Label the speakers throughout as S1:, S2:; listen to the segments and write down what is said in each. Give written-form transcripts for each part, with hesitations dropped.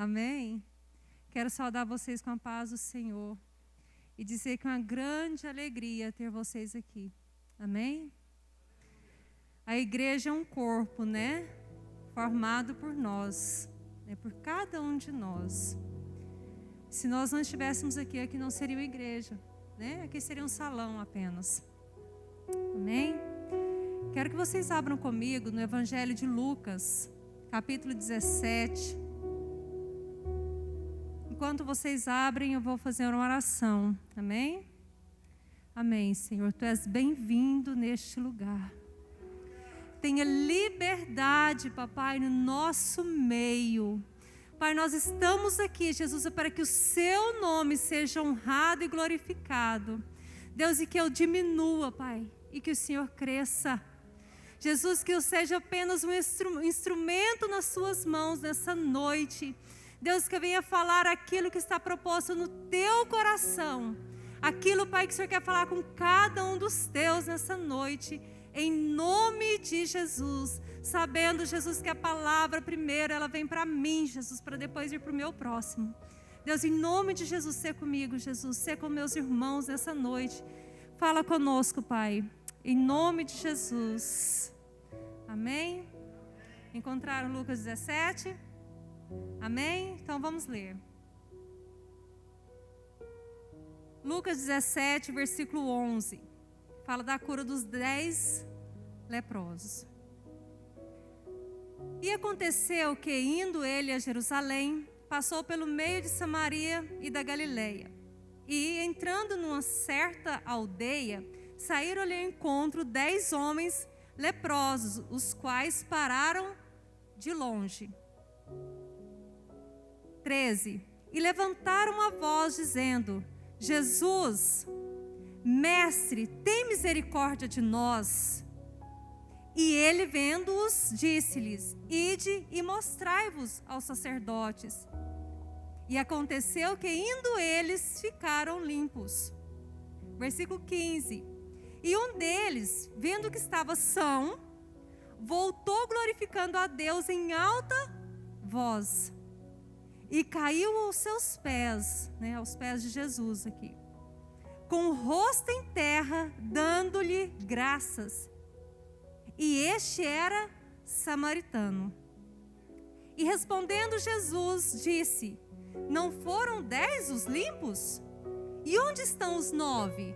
S1: Amém? Quero saudar vocês com a paz do Senhor e dizer que é uma grande alegria ter vocês aqui. Amém? A igreja é um corpo, né? Formado por nós, né? Por cada um de nós. Se nós não estivéssemos aqui, aqui não seria uma igreja, né? Aqui seria um salão apenas. Amém? Quero que vocês abram comigo no Evangelho de Lucas, capítulo 17. Enquanto vocês abrem, eu vou fazer uma oração. Amém? Amém, Senhor. Tu és bem-vindo neste lugar. Tenha liberdade, papai, no nosso meio. Pai, nós estamos aqui, Jesus, para que o seu nome seja honrado e glorificado. Deus, e que eu diminua, Pai, e que o Senhor cresça. Jesus, que eu seja apenas um instrumento nas suas mãos nessa noite. Deus, que eu venha falar aquilo que está proposto no teu coração. Aquilo, Pai, que o Senhor quer falar com cada um dos teus nessa noite. Em nome de Jesus. Sabendo, Jesus, que a palavra primeiro, ela vem para mim, Jesus, para depois ir para o meu próximo. Deus, em nome de Jesus, ser comigo, Jesus. Ser com meus irmãos nessa noite. Fala conosco, Pai. Em nome de Jesus. Amém? Encontraram Lucas 17? Amém? Então vamos ler. Lucas 17, versículo 11. Fala da cura dos 10 leprosos. E aconteceu que, indo ele a Jerusalém, passou pelo meio de Samaria e da Galileia. E, entrando numa certa aldeia, saíram-lhe ao encontro 10 homens leprosos, os quais pararam de longe. 13. E levantaram a voz, dizendo: Jesus, Mestre, tem misericórdia de nós. E ele, vendo-os, disse-lhes: Ide e mostrai-vos aos sacerdotes. E aconteceu que, indo eles, ficaram limpos. Versículo 15. E um deles, vendo que estava são, voltou glorificando a Deus em alta voz. E caiu aos seus pés, né, aos pés de Jesus aqui, com o rosto em terra, dando-lhe graças. E este era samaritano. E respondendo Jesus, disse: Não foram 10 os limpos? E onde estão os 9?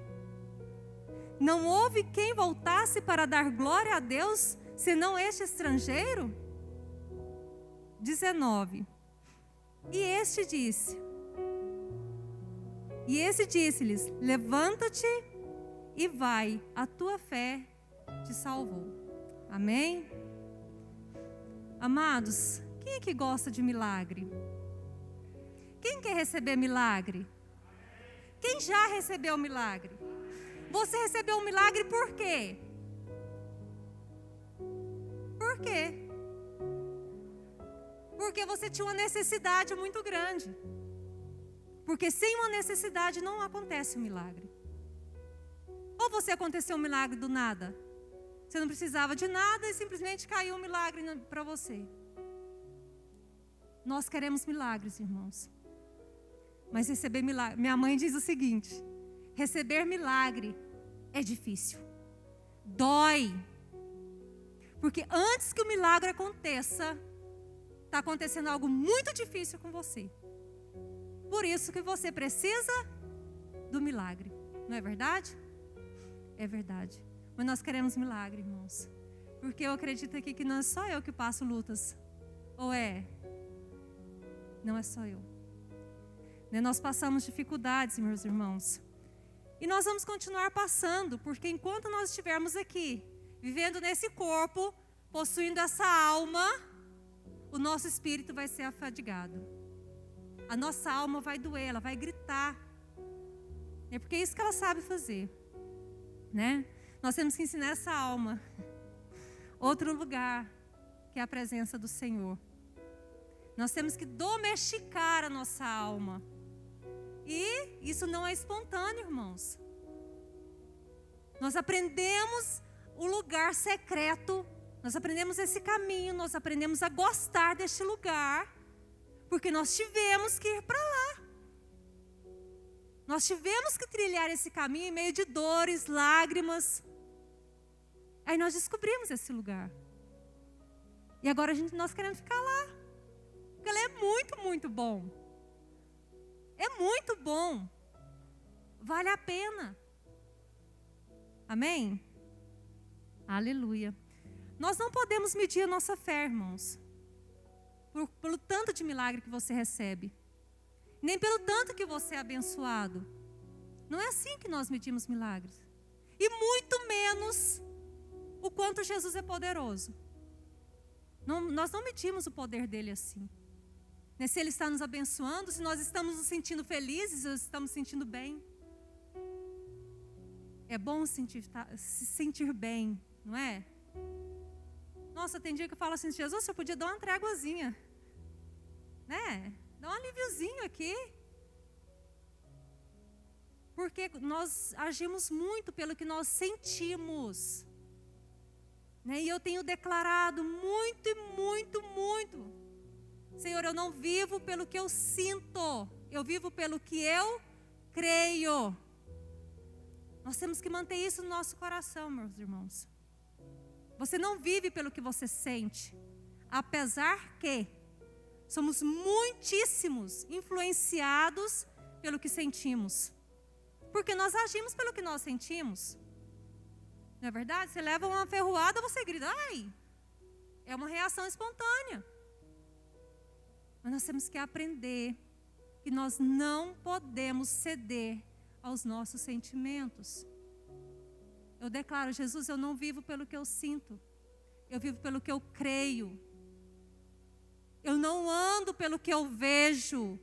S1: Não houve quem voltasse para dar glória a Deus, senão este estrangeiro? 19. E este disse-lhes: Levanta-te e vai, a tua fé te salvou. Amém? Amados, quem é que gosta de milagre? Quem quer receber milagre? Quem já recebeu milagre? Você recebeu um milagre por quê? Por quê? Porque você tinha uma necessidade muito grande. Porque sem uma necessidade não acontece um milagre. Ou você aconteceu um milagre do nada? Você não precisava de nada e simplesmente caiu um milagre para você. Nós queremos milagres, irmãos. Mas receber milagre... Minha mãe diz o seguinte: receber milagre é difícil. Dói. Porque antes que o milagre aconteça, está acontecendo algo muito difícil com você. Por isso que você precisa do milagre. Não é verdade? É verdade. Mas nós queremos milagre, irmãos. Porque eu acredito aqui que não é só eu que passo lutas. Ou é? Não é só eu. Nós passamos dificuldades, meus irmãos. E nós vamos continuar passando. Porque enquanto nós estivermos aqui, vivendo nesse corpo, possuindo essa alma, o nosso espírito vai ser afadigado. A nossa alma vai doer, ela vai gritar. É porque é isso que ela sabe fazer, né? Nós temos que ensinar essa alma outro lugar, que é a presença do Senhor. Nós temos que domesticar a nossa alma. E isso não é espontâneo, irmãos. Nós aprendemos o lugar secreto, nós aprendemos esse caminho, nós aprendemos a gostar deste lugar, Porque nós tivemos que ir para lá. Nós tivemos que trilhar esse caminho em meio de dores, lágrimas. Aí nós descobrimos esse lugar. E agora nós queremos ficar lá. Porque ele é muito, muito bom. É muito bom. Vale a pena. Amém? Aleluia. Nós não podemos medir a nossa fé, irmãos, pelo tanto de milagre que você recebe, nem pelo tanto que você é abençoado. Não é assim que nós medimos milagres. E muito menos o quanto Jesus é poderoso. Nós não medimos o poder dele assim. Se ele está nos abençoando, se nós estamos nos sentindo felizes, ou estamos nos sentindo bem. É bom se sentir bem, não é? Nossa, tem dia que eu falo assim, Jesus, você podia dar uma tréguazinha, né? Dá um alíviozinho aqui. Porque nós agimos muito pelo que nós sentimos. Né? E eu tenho declarado muito e muito, muito. Senhor, eu não vivo pelo que eu sinto. Eu vivo pelo que eu creio. Nós temos que manter isso no nosso coração, meus irmãos. Você não vive pelo que você sente. Apesar que somos muitíssimos influenciados pelo que sentimos. Porque nós agimos pelo que nós sentimos. Não é verdade? Você leva uma ferroada, você grita, ai! É uma reação espontânea. Mas nós temos que aprender que nós não podemos ceder aos nossos sentimentos. Eu declaro, Jesus, eu não vivo pelo que eu sinto. Eu vivo pelo que eu creio. Eu não ando pelo que eu vejo.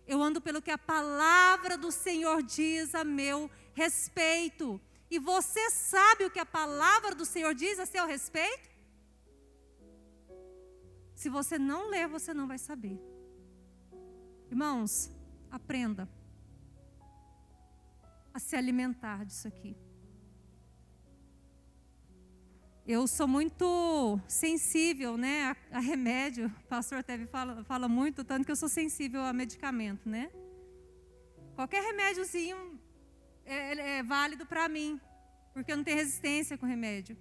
S1: Eu ando pelo que a palavra do Senhor diz a meu respeito. E você sabe o que a palavra do Senhor diz a seu respeito? Se você não ler, você não vai saber. Irmãos, aprenda a se alimentar disso aqui. Eu sou muito sensível, né, a remédio. O pastor até fala muito, tanto que eu sou sensível a medicamento, né? Qualquer remédiozinho é válido para mim, porque eu não tenho resistência com remédio.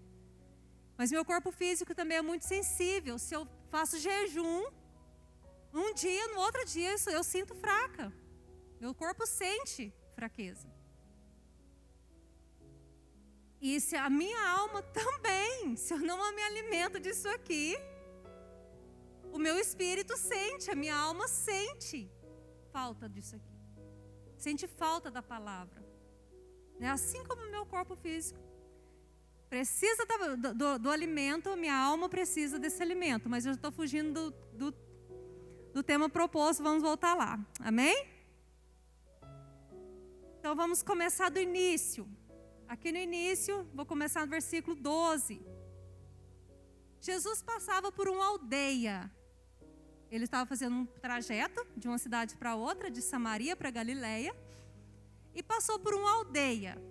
S1: Mas meu corpo físico também é muito sensível. Se eu faço jejum, um dia, no outro dia, eu sinto fraca. Meu corpo sente fraqueza. E se a minha alma também, se eu não me alimento disso aqui, o meu espírito sente, a minha alma sente falta disso aqui. Sente falta da palavra. Assim como o meu corpo físico. Precisa do alimento, minha alma precisa desse alimento. Mas eu estou fugindo do tema proposto, vamos voltar lá. Amém? Então vamos começar do início. Aqui no início, vou começar no versículo 12. Jesus passava por uma aldeia. Ele estava fazendo um trajeto de uma cidade para outra, de Samaria para Galileia, e passou por uma aldeia.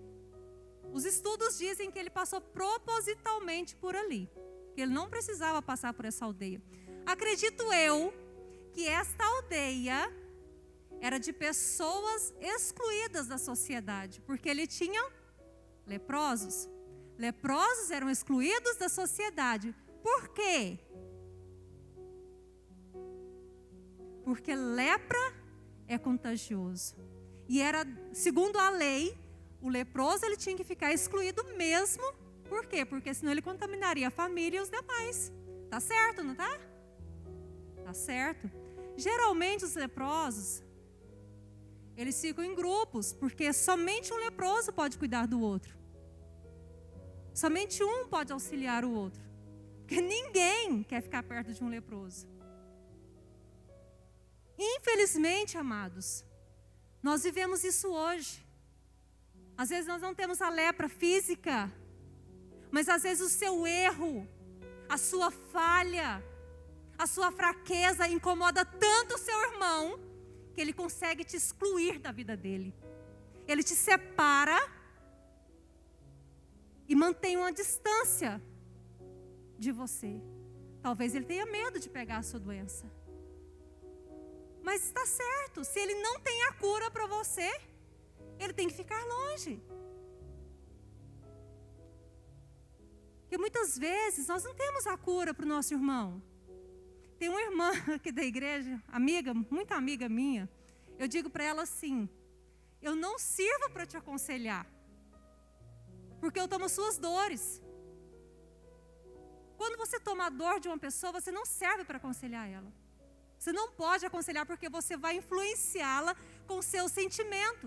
S1: Os estudos dizem que ele passou propositalmente por ali, que ele não precisava passar por essa aldeia. Acredito eu que esta aldeia era de pessoas excluídas da sociedade, porque ele tinha leprosos. Leprosos eram excluídos da sociedade. Por quê? Porque lepra é contagioso. E era, segundo a lei, o leproso ele tinha que ficar excluído mesmo. Por quê? Porque senão ele contaminaria a família e os demais. Tá certo, não tá? Tá certo. Geralmente os leprosos, eles ficam em grupos, porque somente um leproso pode cuidar do outro. Somente um pode auxiliar o outro. Porque ninguém quer ficar perto de um leproso. Infelizmente, amados, nós vivemos isso hoje. Às vezes nós não temos a lepra física, mas às vezes o seu erro, a sua falha, a sua fraqueza incomoda tanto o seu irmão, que ele consegue te excluir da vida dele. Ele te separa e mantém uma distância de você. Talvez ele tenha medo de pegar a sua doença. Mas está certo, se ele não tem a cura para você, ele tem que ficar longe. Porque muitas vezes nós não temos a cura para o nosso irmão. Tem uma irmã aqui da igreja, amiga, muito amiga minha. Eu digo para ela assim: eu não sirvo para te aconselhar, porque eu tomo suas dores. Quando você toma a dor de uma pessoa, você não serve para aconselhar ela. Você não pode aconselhar porque você vai influenciá-la com o seu sentimento.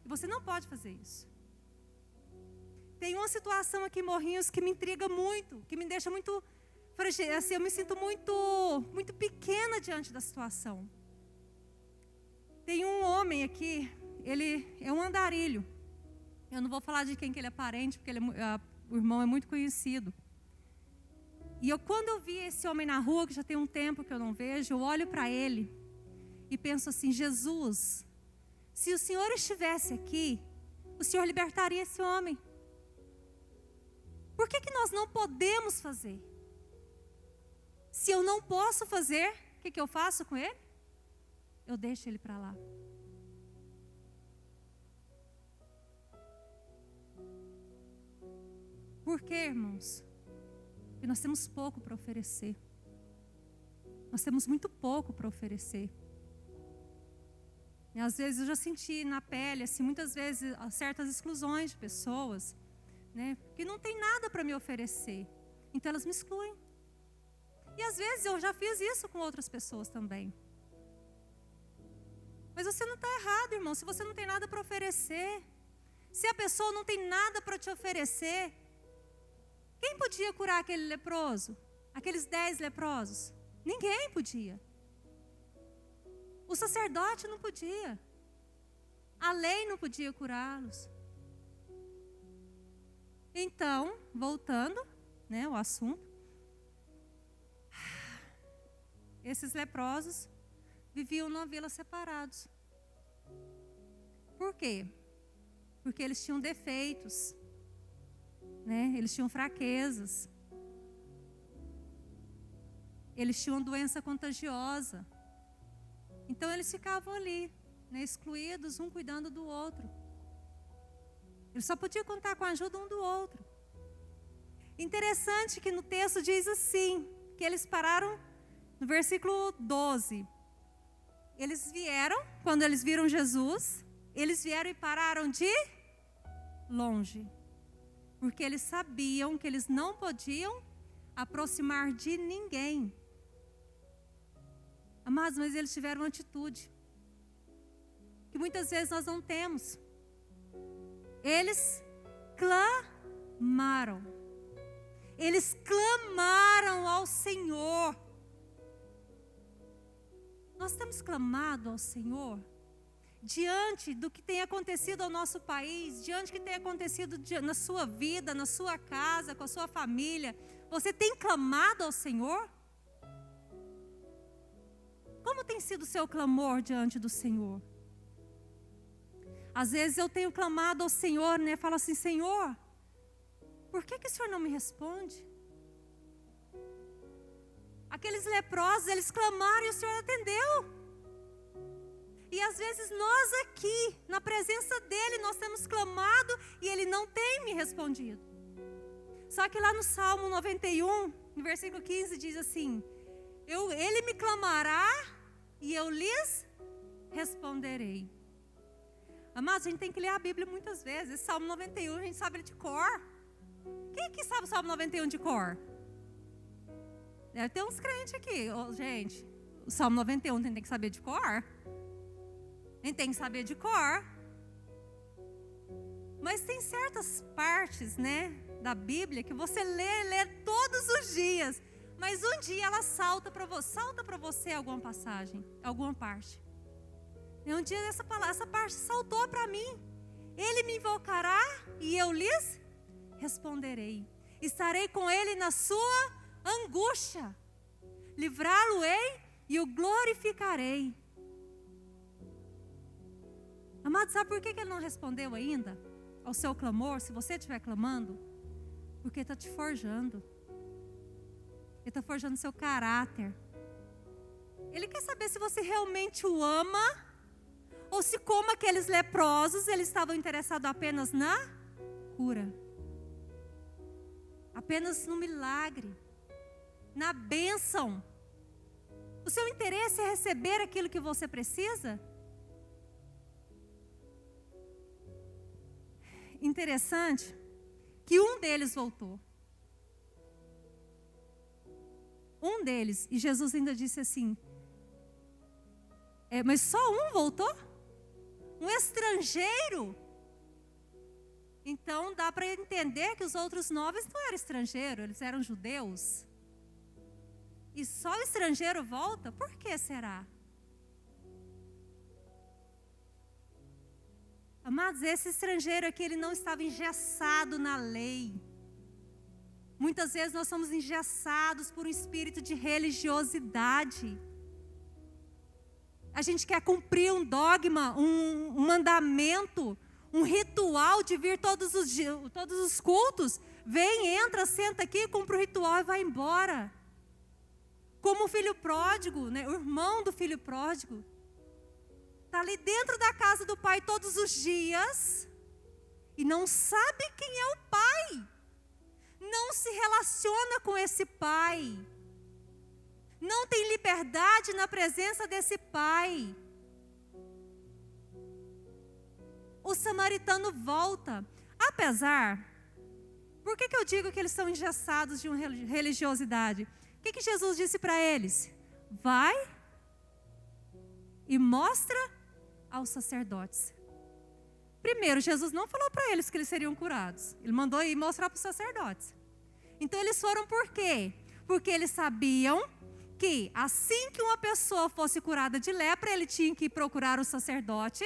S1: E você não pode fazer isso. Tem uma situação aqui em Morrinhos que me intriga muito, que me deixa muito, assim, eu me sinto muito pequena diante da situação. Tem um homem aqui, ele é um andarilho. Eu não vou falar de quem que ele é parente, porque o irmão é muito conhecido. E quando eu vi esse homem na rua, que já tem um tempo que eu não vejo, eu olho para ele e penso assim: Jesus, se o Senhor estivesse aqui, o Senhor libertaria esse homem. Por que nós não podemos fazer? Se eu não posso fazer, o que eu faço com ele? Eu deixo ele para lá. Por quê, irmãos? Porque nós temos pouco para oferecer. Nós temos muito pouco para oferecer. E às vezes eu já senti na pele, assim, muitas vezes, certas exclusões de pessoas, né, que não tem nada para me oferecer. Então elas me excluem. E às vezes eu já fiz isso com outras pessoas também. Mas você não está errado, irmão, se você não tem nada para oferecer. Se a pessoa não tem nada para te oferecer, quem podia curar aquele leproso? Aqueles 10 leprosos? Ninguém podia. O sacerdote não podia. A lei não podia curá-los. Então, voltando, né, ao assunto, esses leprosos viviam numa vila separados. Por quê? Porque eles tinham defeitos, né? Eles tinham fraquezas. Eles tinham doença contagiosa. Então eles ficavam ali, né, excluídos, um cuidando do outro. Eles só podiam contar com a ajuda um do outro. Interessante que no texto diz assim, que eles pararam no versículo 12. Eles vieram, quando eles viram Jesus, eles vieram e pararam de longe. Porque eles sabiam que eles não podiam aproximar de ninguém. Amados, mas eles tiveram uma atitude que muitas vezes nós não temos. Eles clamaram. Eles clamaram ao Senhor. Nós temos clamado ao Senhor diante do que tem acontecido ao nosso país, diante do que tem acontecido na sua vida, na sua casa, com a sua família. Você tem clamado ao Senhor? Como tem sido o seu clamor diante do Senhor? Às vezes eu tenho clamado ao Senhor, né? Falo assim: Senhor, por que o Senhor não me responde? Aqueles leprosos, eles clamaram e o Senhor atendeu. E às vezes nós aqui, na presença dEle, nós temos clamado e Ele não tem me respondido. Só que lá no Salmo 91, no versículo 15, diz assim: Ele me clamará e eu lhes responderei. Amados, a gente tem que ler a Bíblia muitas vezes. Esse Salmo 91 a gente sabe ele de cor. Quem aqui sabe o Salmo 91 de cor? Deve ter uns crentes aqui. Gente, o Salmo 91 tem que saber de cor. A gente tem que saber de cor. Mas tem certas partes, né, da Bíblia que você lê todos os dias. Mas um dia ela salta para você alguma passagem, alguma parte. E um dia essa parte saltou para mim. Ele me invocará e eu lhes responderei. Estarei com ele na sua angústia. Livrá-lo-ei e o glorificarei. Amado, sabe por que ele não respondeu ainda ao seu clamor, se você estiver clamando? Porque ele está te forjando. Ele está forjando seu caráter. Ele quer saber se você realmente o ama, ou se, como aqueles leprosos, eles estavam interessados apenas na cura, apenas no milagre, na bênção. O seu interesse é receber aquilo que você precisa? Interessante que um deles voltou. Um deles, e Jesus ainda disse assim, mas só um voltou? Um estrangeiro? Então dá para entender que os outros 9 não eram estrangeiros, eles eram judeus. E só o estrangeiro volta? Por que será? Amados, esse estrangeiro aqui, ele não estava engessado na lei. Muitas vezes nós somos engessados por um espírito de religiosidade. A gente quer cumprir um dogma, um mandamento, um ritual de vir todos os cultos. Vem, entra, senta aqui, cumpre o ritual e vai embora. Como o filho pródigo, né? O irmão do filho pródigo. Está ali dentro da casa do pai todos os dias e não sabe quem é o pai. Não se relaciona com esse pai. Não tem liberdade na presença desse pai. O samaritano volta. Apesar, por que eu digo que eles são engessados de uma religiosidade? O que Jesus disse para eles? Vai e mostra aos sacerdotes. Primeiro, Jesus não falou para eles que eles seriam curados. Ele mandou ir mostrar para os sacerdotes. Então eles foram por quê? Porque eles sabiam que assim que uma pessoa fosse curada de lepra, ele tinha que procurar o sacerdote,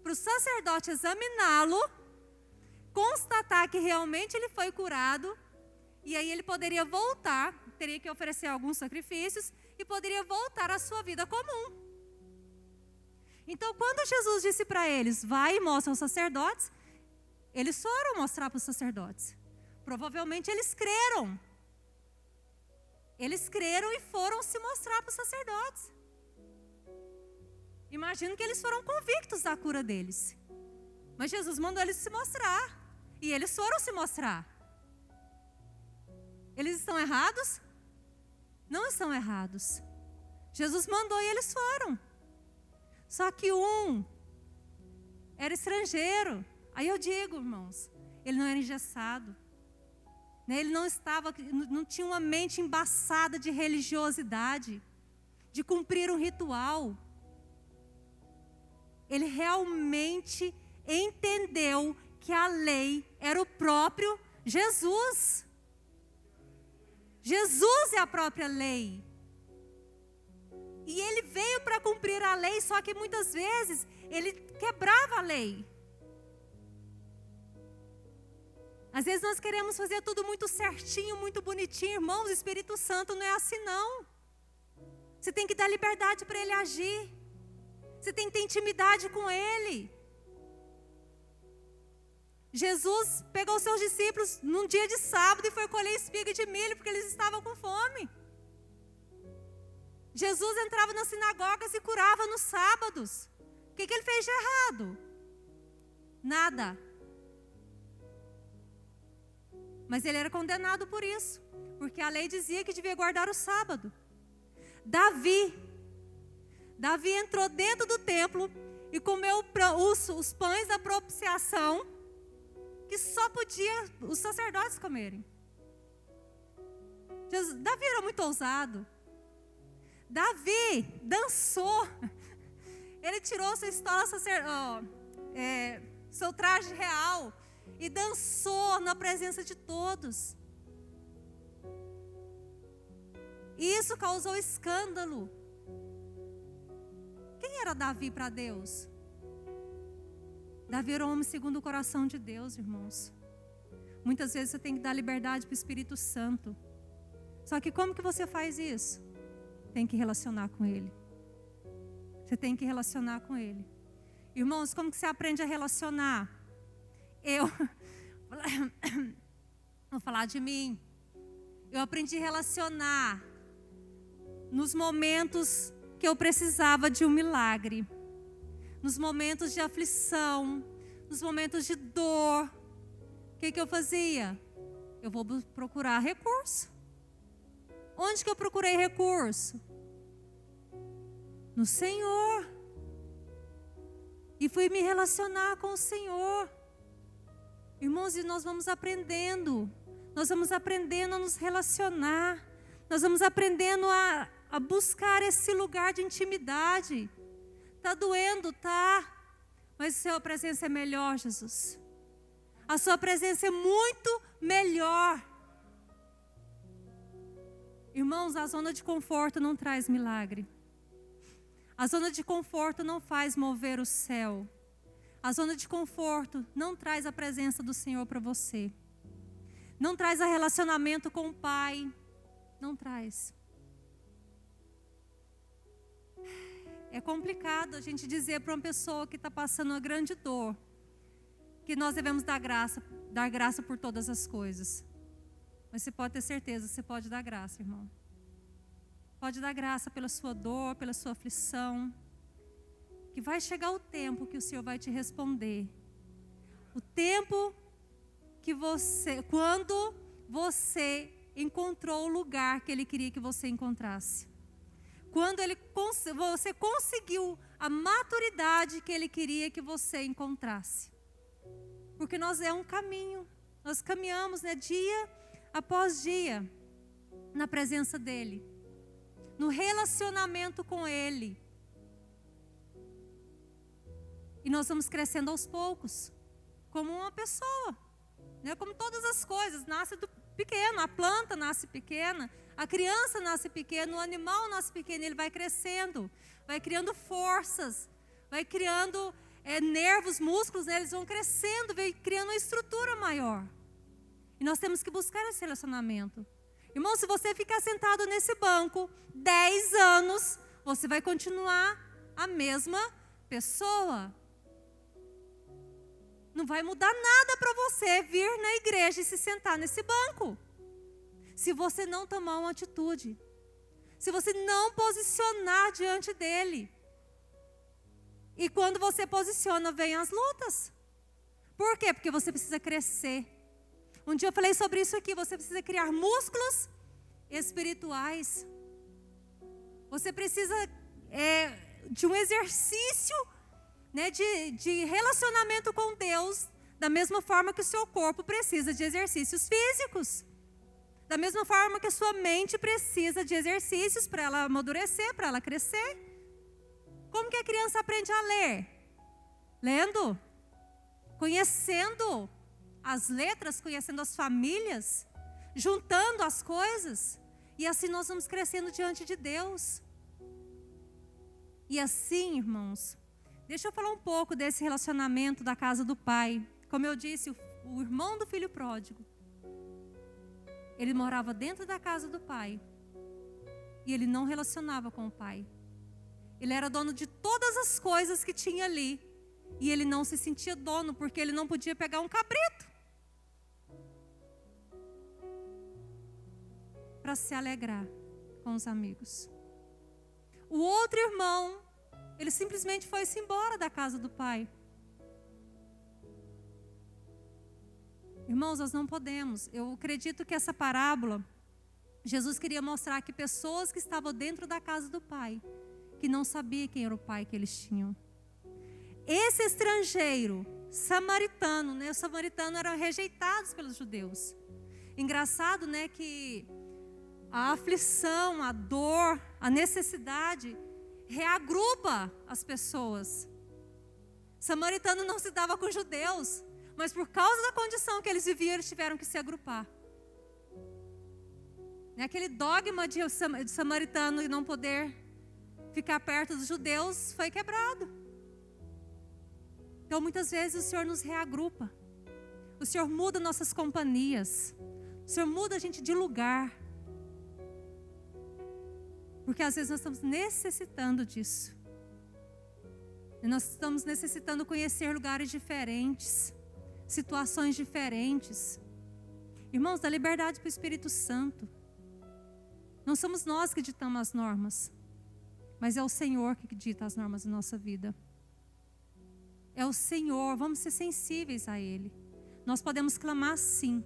S1: para o sacerdote examiná-lo, constatar que realmente ele foi curado, e aí ele poderia voltar, teria que oferecer alguns sacrifícios, e poderia voltar à sua vida comum. Então, quando Jesus disse para eles, vai e mostra aos sacerdotes, eles foram mostrar para os sacerdotes. Provavelmente eles creram. Eles creram e foram se mostrar para os sacerdotes. Imagino que eles foram convictos da cura deles. Mas Jesus mandou eles se mostrar. E eles foram se mostrar. Eles estão errados? Não estão errados. Jesus mandou e eles foram. Só que um era estrangeiro. Aí eu digo, irmãos, ele não era engessado. Ele não tinha uma mente embaçada de religiosidade, de cumprir um ritual. Ele realmente entendeu que a lei era o próprio Jesus. Jesus é a própria lei. E ele veio para cumprir a lei, só que muitas vezes ele quebrava a lei. Às vezes nós queremos fazer tudo muito certinho, muito bonitinho. Irmãos, o Espírito Santo não é assim não. Você tem que dar liberdade para ele agir. Você tem que ter intimidade com ele. Jesus pegou os seus discípulos num dia de sábado e foi colher espiga de milho porque eles estavam com fome. Jesus entrava nas sinagogas e curava nos sábados. O que ele fez de errado? Nada. Mas ele era condenado por isso, porque a lei dizia que devia guardar o sábado. Davi entrou dentro do templo e comeu os pães da propiciação, que só podia os sacerdotes comerem. Davi era muito ousado. Davi dançou. Ele tirou sua estola seu traje real e dançou na presença de todos. E isso causou escândalo. Quem era Davi para Deus? Davi era um homem segundo o coração de Deus, irmãos. Muitas vezes você tem que dar liberdade para o Espírito Santo. Só que como que você faz isso? Tem que relacionar com Ele. Você tem que relacionar com Ele. Irmãos, como que você aprende a relacionar? Vou falar de mim. Eu aprendi a relacionar nos momentos que eu precisava de um milagre, nos momentos de aflição, nos momentos de dor, o que eu fazia? Eu vou procurar recurso. Onde que eu procurei recurso? No Senhor. E fui me relacionar com o Senhor. Irmãos, e nós vamos aprendendo. Nós vamos aprendendo a nos relacionar. Nós vamos aprendendo a buscar esse lugar de intimidade. Está doendo, tá? Mas a sua presença é melhor, Jesus. A sua presença é muito melhor. Irmãos, a zona de conforto não traz milagre. A zona de conforto não faz mover o céu. A zona de conforto não traz a presença do Senhor para você. Não traz a relacionamento com o Pai. Não traz. É complicado a gente dizer para uma pessoa que está passando uma grande dor que nós devemos dar graça por todas as coisas. Mas você pode ter certeza, você pode dar graça, irmão. Pode dar graça pela sua dor, pela sua aflição. Que vai chegar o tempo que o Senhor vai te responder. O tempo que quando você encontrou o lugar que Ele queria que você encontrasse. Quando você conseguiu a maturidade que Ele queria que você encontrasse. Porque é um caminho. Nós caminhamos, dia após dia, na presença dEle. No relacionamento com Ele. E nós vamos crescendo aos poucos. Como uma pessoa. Como todas as coisas. Nasce do pequeno. A planta nasce pequena. A criança nasce pequena. O animal nasce pequeno. Ele vai crescendo. Vai criando forças. Vai criando nervos, músculos. Eles vão crescendo. Vai criando uma estrutura maior. E nós temos que buscar esse relacionamento. Irmão, se você ficar sentado nesse banco 10 anos, você vai continuar a mesma pessoa. Não vai mudar nada para você vir na igreja e se sentar nesse banco. Se você não tomar uma atitude. Se você não posicionar diante dele. E quando você posiciona, vem as lutas. Por quê? Porque você precisa crescer. Um dia eu falei sobre isso aqui. Você precisa criar músculos espirituais. Você precisa de um exercício, de relacionamento com Deus, da mesma forma que o seu corpo precisa de exercícios físicos. Da mesma forma que a sua mente precisa de exercícios para ela amadurecer, para ela crescer. Como que a criança aprende a ler? Lendo. Conhecendo as letras, conhecendo as famílias, juntando as coisas, e assim nós vamos crescendo diante de Deus. E assim, irmãos, deixa eu falar um pouco desse relacionamento da casa do Pai. Como eu disse, o irmão do filho pródigo, ele morava dentro da casa do Pai, e ele não relacionava com o Pai. Ele era dono de todas as coisas que tinha ali, e ele não se sentia dono, porque ele não podia pegar um cabrito para se alegrar com os amigos. O outro irmão, ele simplesmente foi-se embora da casa do Pai. Irmãos, nós não podemos. Eu acredito que essa parábola, Jesus queria mostrar que pessoas que estavam dentro da casa do Pai, que não sabiam quem era o Pai que eles tinham. Esse estrangeiro, samaritano, os samaritanos eram rejeitados pelos judeus. Engraçado, que a aflição, a dor, a necessidade reagrupa as pessoas. Samaritano não se dava com judeus, mas por causa da condição que eles viviam, eles tiveram que se agrupar. Aquele dogma de samaritano e não poder ficar perto dos judeus foi quebrado. Então muitas vezes o Senhor nos reagrupa. O Senhor muda nossas companhias. O Senhor muda a gente de lugar. Porque às vezes nós estamos necessitando disso. E nós estamos necessitando conhecer lugares diferentes, situações diferentes. Irmãos, dá liberdade para o Espírito Santo. Não somos nós que ditamos as normas, mas é o Senhor que dita as normas da nossa vida. É o Senhor, vamos ser sensíveis a Ele. Nós podemos clamar sim.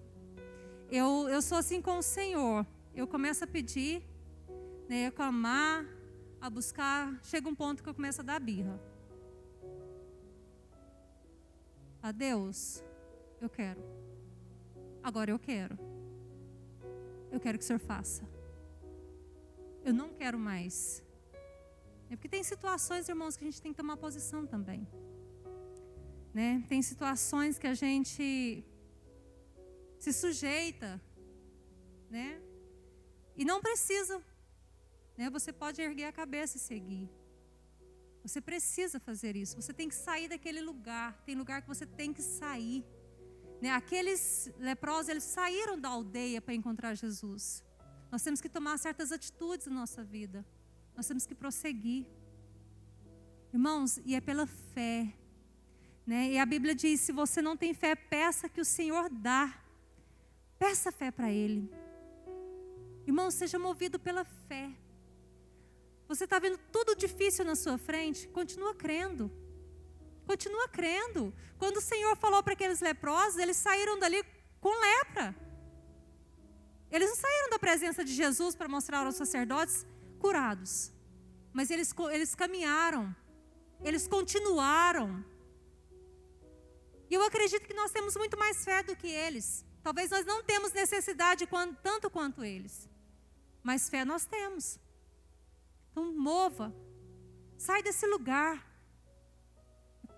S1: Eu sou assim com o Senhor. Eu começo a pedir, né, a clamar, a buscar. Chega um ponto que eu começo a dar birra. A Deus, eu quero. Agora eu quero. Eu quero que o Senhor faça. Eu não quero mais. É porque tem situações, irmãos, que a gente tem que tomar posição também. Né? Tem situações que a gente se sujeita, né? E não precisa, né? Você pode erguer a cabeça e seguir. Você precisa fazer isso. Você tem que sair daquele lugar. Tem lugar que você tem que sair, né? Aqueles leprosos, eles saíram da aldeia para encontrar Jesus. Nós temos que tomar certas atitudes na nossa vida. Nós temos que prosseguir. Irmãos, e é pela fé. Né? E a Bíblia diz, se você não tem fé, peça que o Senhor dá. Peça fé para Ele. Irmão, seja movido pela fé. Você está vendo tudo difícil na sua frente? Continua crendo. Continua crendo. Quando o Senhor falou para aqueles leprosos, eles saíram dali com lepra. Eles não saíram da presença de Jesus para mostrar aos sacerdotes curados. Mas eles caminharam. Eles continuaram. E eu acredito que nós temos muito mais fé do que eles. Talvez nós não temos necessidade tanto quanto eles. Mas fé nós temos. Então mova. Sai desse lugar.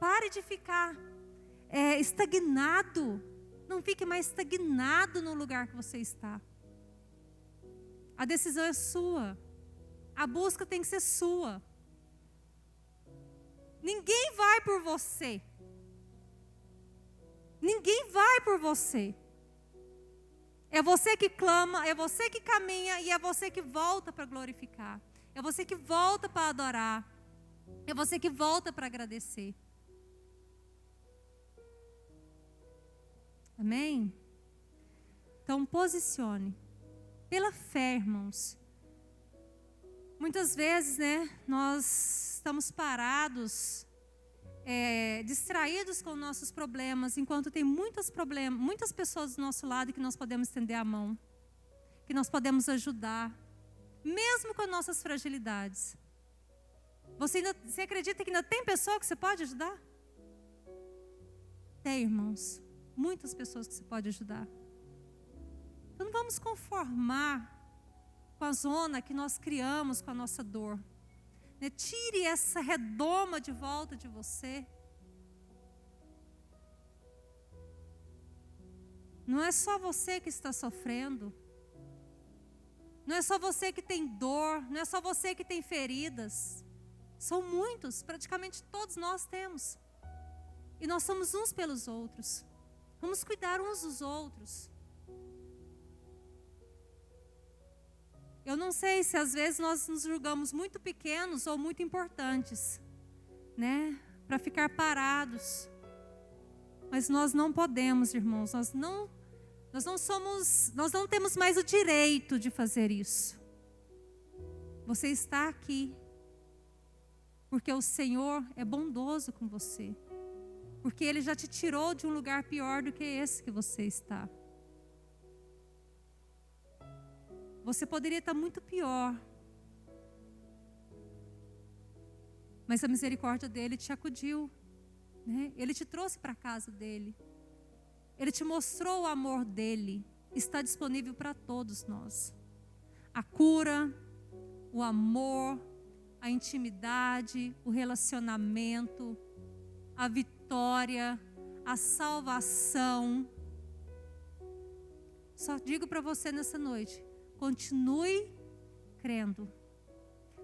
S1: Pare de ficar estagnado. Não fique mais estagnado no lugar que você está. A decisão é sua. A busca tem que ser sua. Ninguém vai por você. Ninguém vai por você. É você que clama, é você que caminha e é você que volta para glorificar. É você que volta para adorar. É você que volta para agradecer. Amém? Então posicione. Pela fé, irmãos. Muitas vezes, né, nós estamos parados, distraídos com nossos problemas, enquanto tem muitas pessoas do nosso lado que nós podemos estender a mão, que nós podemos ajudar, mesmo com as nossas fragilidades. Você acredita que ainda tem pessoa que você pode ajudar? Tem, irmãos, muitas pessoas que você pode ajudar. Então não vamos conformar com a zona que nós criamos com a nossa dor. Né? Tire essa redoma de volta de você. Não é só você que está sofrendo. Não é só você que tem dor. Não é só você que tem feridas. São muitos, praticamente todos nós temos. E nós somos uns pelos outros. Vamos cuidar uns dos outros. Eu não sei se às vezes nós nos julgamos muito pequenos ou muito importantes, né? Para ficar parados. Mas nós não podemos, irmãos. Nós não temos mais o direito de fazer isso. Você está aqui porque o Senhor é bondoso com você. Porque Ele já te tirou de um lugar pior do que esse que você está. Você poderia estar muito pior. Mas a misericórdia dEle te acudiu. Né? Ele te trouxe para a casa dEle. Ele te mostrou o amor dEle. Está disponível para todos nós. A cura, o amor, a intimidade, o relacionamento, a vitória, a salvação. Só digo para você nessa noite. Continue crendo.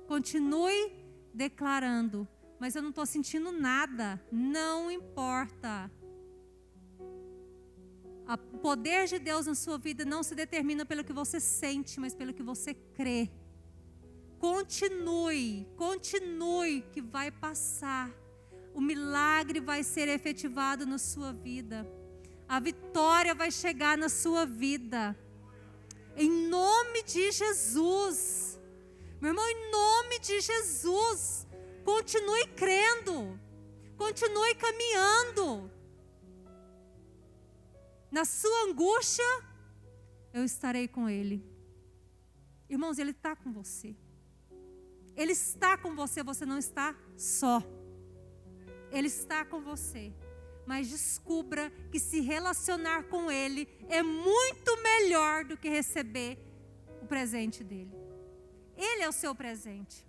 S1: Continue declarando. Mas eu não estou sentindo nada. Não importa. O poder de Deus na sua vida não se determina pelo que você sente, mas pelo que você crê. Continue que vai passar. O milagre vai ser efetivado na sua vida. A vitória vai chegar na sua vida. Em nome de Jesus. Meu irmão, em nome de Jesus. Continue crendo. Continue caminhando. Na sua angústia, eu estarei com Ele. Irmãos, Ele está com você. Ele está com você, você não está só. Ele está com você. Mas descubra que se relacionar com Ele é muito melhor do que receber o presente dEle. Ele é o seu presente.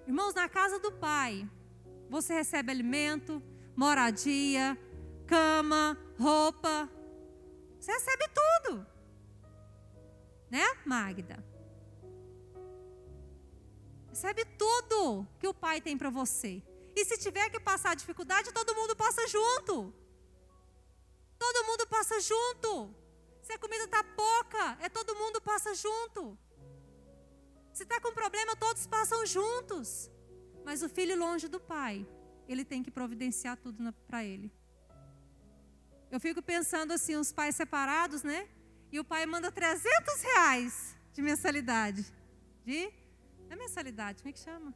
S1: Irmãos, na casa do Pai, você recebe alimento, moradia, cama, roupa. Você recebe tudo. Né, Magda? Recebe tudo que o Pai tem para você. E se tiver que passar dificuldade, todo mundo passa junto. Todo mundo passa junto. Se a comida está pouca, todo mundo passa junto. Se está com problema, todos passam juntos. Mas o filho longe do pai, ele tem que providenciar tudo para ele. Eu fico pensando assim, os pais separados, né? E o pai manda R$300 de mensalidade. Não é mensalidade, como é que chama?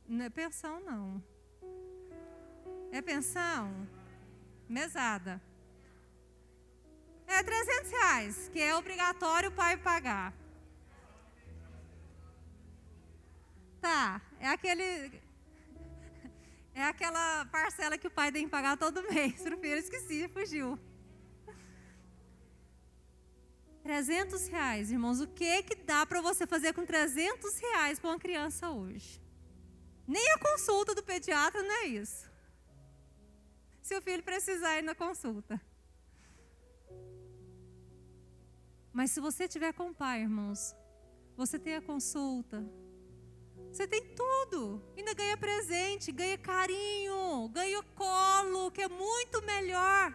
S1: Não é pensão, não. É pensão? Mesada. É R$300, que é obrigatório o pai pagar. Tá, é aquela parcela que o pai tem que pagar todo mês pro filho. Esqueci, fugiu. R$300, irmãos. O que dá para você fazer com R$300 para uma criança hoje? Nem a consulta do pediatra não é isso. Se o filho precisar ir na consulta. Mas se você tiver com o pai, irmãos, você tem a consulta. Você tem tudo. Ainda ganha presente, ganha carinho, ganha colo, que é muito melhor.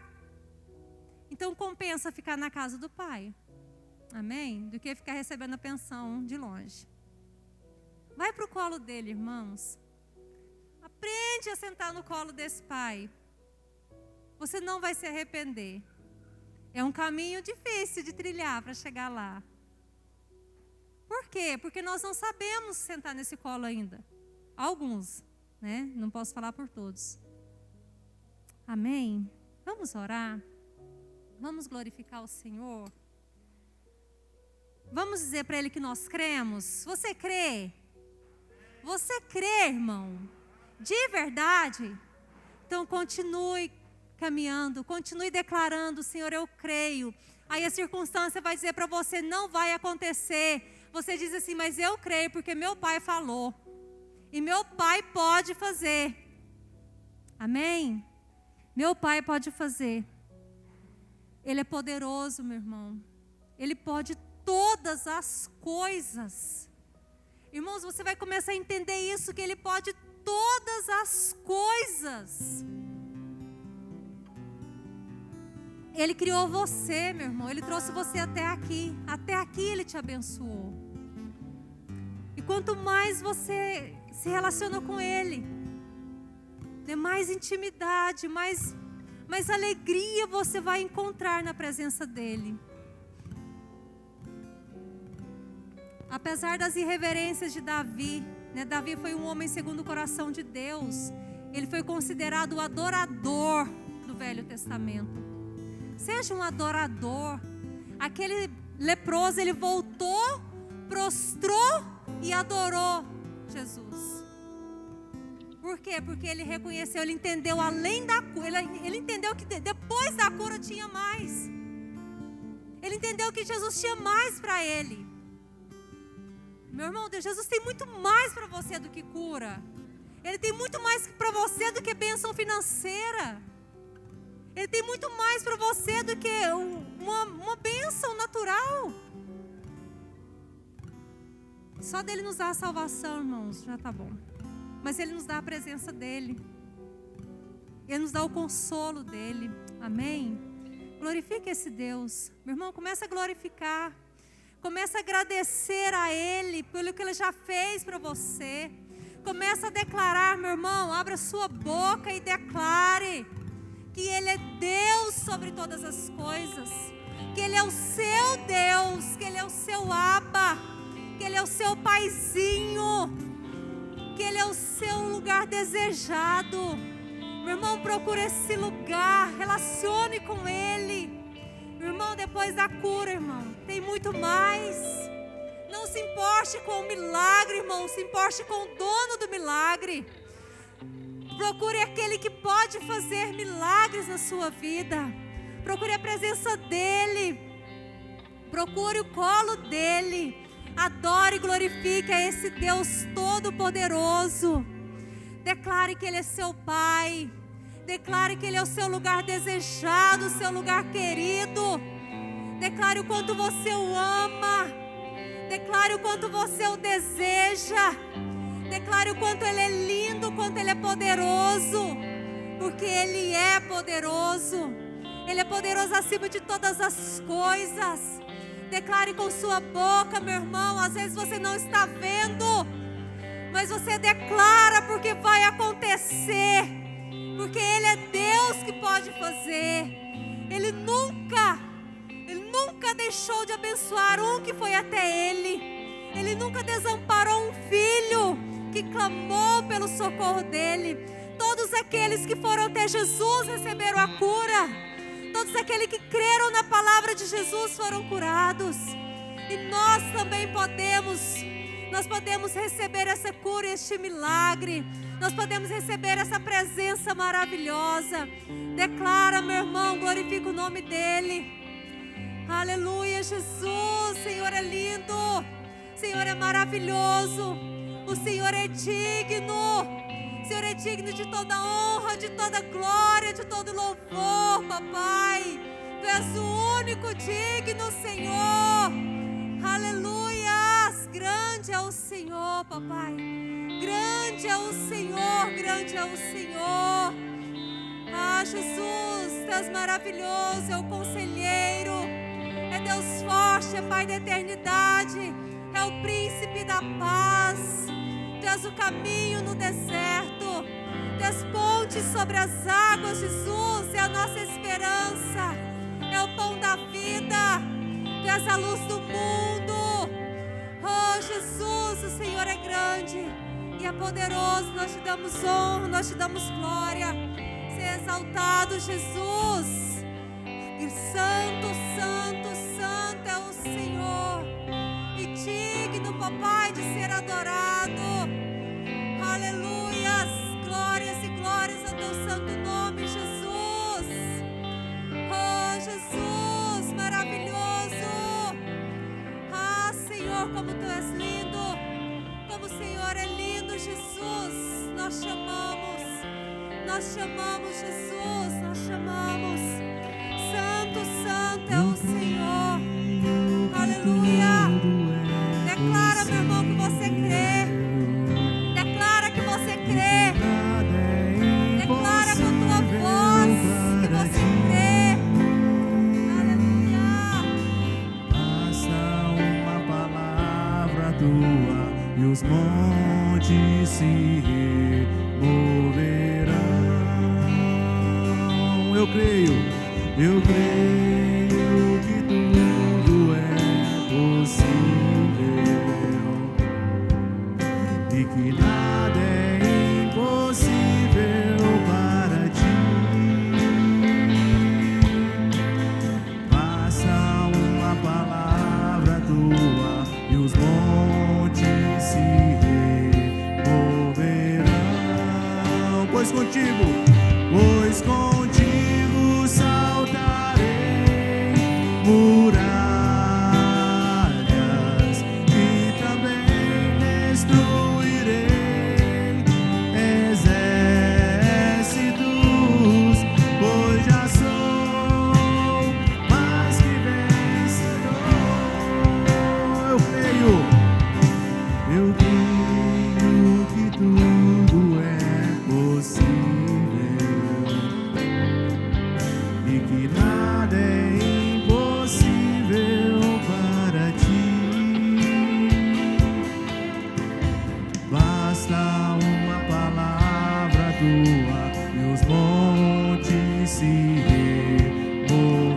S1: Então compensa ficar na casa do pai. Amém? Do que ficar recebendo a pensão de longe. Vai para o colo dele, irmãos. Aprende a sentar no colo desse pai. Você não vai se arrepender. É um caminho difícil de trilhar para chegar lá. Por quê? Porque nós não sabemos sentar nesse colo ainda. Alguns, né? Não posso falar por todos. Amém? Vamos orar? Vamos glorificar o Senhor? Vamos dizer para Ele que nós cremos? Você crê? Você crê, irmão? De verdade? Então continue caminhando, continue declarando, Senhor, eu creio. Aí a circunstância vai dizer para você, não vai acontecer. Você diz assim, mas eu creio porque meu pai falou. E meu pai pode fazer. Amém? Meu pai pode fazer. Ele é poderoso, meu irmão. Ele pode todas as coisas. Irmãos, você vai começar a entender isso, que Ele pode todas as coisas. Ele criou você, meu irmão. Ele trouxe você até aqui. Até aqui Ele te abençoou. E quanto mais você se relaciona com Ele, né, mais intimidade, mais alegria você vai encontrar na presença dEle. Apesar das irreverências de Davi, né, Davi foi um homem segundo o coração de Deus. Ele foi considerado o adorador do Velho Testamento. Seja um adorador. Aquele leproso, ele voltou, prostrou e adorou Jesus. Por quê? Porque ele reconheceu, ele entendeu além da cura, ele entendeu que depois da cura tinha mais. Ele entendeu que Jesus tinha mais para ele. Meu irmão, Jesus tem muito mais para você do que cura. Ele tem muito mais para você do que bênção financeira. Ele tem muito mais para você do que uma bênção natural. Só dele nos dar a salvação, irmãos, já está bom. Mas Ele nos dá a presença dEle. Ele nos dá o consolo dEle. Amém? Glorifique esse Deus. Meu irmão, começa a glorificar. Começa a agradecer a Ele pelo que Ele já fez para você. Começa a declarar, meu irmão, abra sua boca e declare que Ele é Deus sobre todas as coisas. que Ele é o seu Deus, que Ele é o seu Abba, que Ele é o seu paizinho, que Ele é o seu lugar desejado. Meu irmão, procure esse lugar, relacione com Ele. Meu irmão, depois da cura, irmão, tem muito mais. Não se importe com o milagre, irmão, se importe com o dono do milagre. Procure aquele que pode fazer milagres na sua vida. Procure a presença dEle. Procure o colo dEle. Adore e glorifique a esse Deus Todo-Poderoso. Declare que Ele é seu Pai. Declare que Ele é o seu lugar desejado, o seu lugar querido. Declare o quanto você o ama. Declare o quanto você o deseja. Declare o quanto Ele é lindo, o quanto Ele é poderoso. Porque Ele é poderoso. Ele é poderoso acima de todas as coisas. Declare com sua boca, meu irmão. Às vezes você não está vendo, mas você declara porque vai acontecer. Porque Ele é Deus que pode fazer. Ele nunca deixou de abençoar um que foi até Ele. Ele nunca desamparou um filho que clamou pelo socorro dEle. Todos aqueles que foram até Jesus receberam a cura. Todos aqueles que creram na palavra de Jesus foram curados. E nós também podemos receber essa cura, este milagre. Nós podemos receber essa presença maravilhosa. Declara, meu irmão, glorifica o nome dEle. Aleluia, Jesus. Senhor é lindo. Senhor é maravilhoso. O Senhor é digno. O Senhor é digno de toda honra, de toda glória, de todo louvor, papai. Tu és o único digno, Senhor. Aleluias. Grande é o Senhor, papai. Grande é o Senhor, grande é o Senhor. Ah, Jesus, Tu és maravilhoso, é o conselheiro, é Deus forte, é Pai da eternidade, é o príncipe da paz. Tu és o caminho no deserto, Tu és ponte sobre as águas, Jesus, é a nossa esperança, é o pão da vida, Tu és a luz do mundo. Oh, Jesus, o Senhor é grande e é poderoso. Nós Te damos honra, nós Te damos glória. Seja exaltado, Jesus. Santo, santo, santo é o Senhor, e digno, papai, de ser adorado. Aleluias, glórias e glórias ao Teu santo nome, Jesus. Oh, Jesus, maravilhoso. Ah, Senhor, como Tu és lindo, como o Senhor é lindo, Jesus. Nós chamamos, Jesus, nós chamamos. Santo, santo é o Senhor. Aleluia. Declara, meu irmão, que você crê. Declara que você crê. Declara com a tua voz que você crê. Aleluia.
S2: Basta uma palavra Tua e os montes se removerão. Eu creio que tudo é possível e que nada é impossível para Ti. Basta uma palavra Tua e os montes se removerão. Pois contigo saltarei muralhas e também destruirei exércitos, pois já sou mais que vencedor. Eu creio que tudo é possível e que nada é impossível para Ti. Basta uma palavra Tua e os montes se removerão.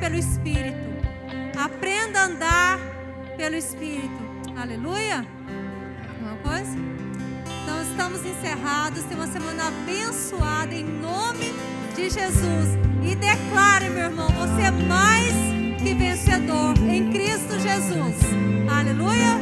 S1: pelo Espírito. Aprenda a andar pelo Espírito. Aleluia. Uma coisa? Então estamos encerrados. Tem uma semana abençoada em nome de Jesus. E declare, meu irmão, você é mais que vencedor em Cristo Jesus. Aleluia.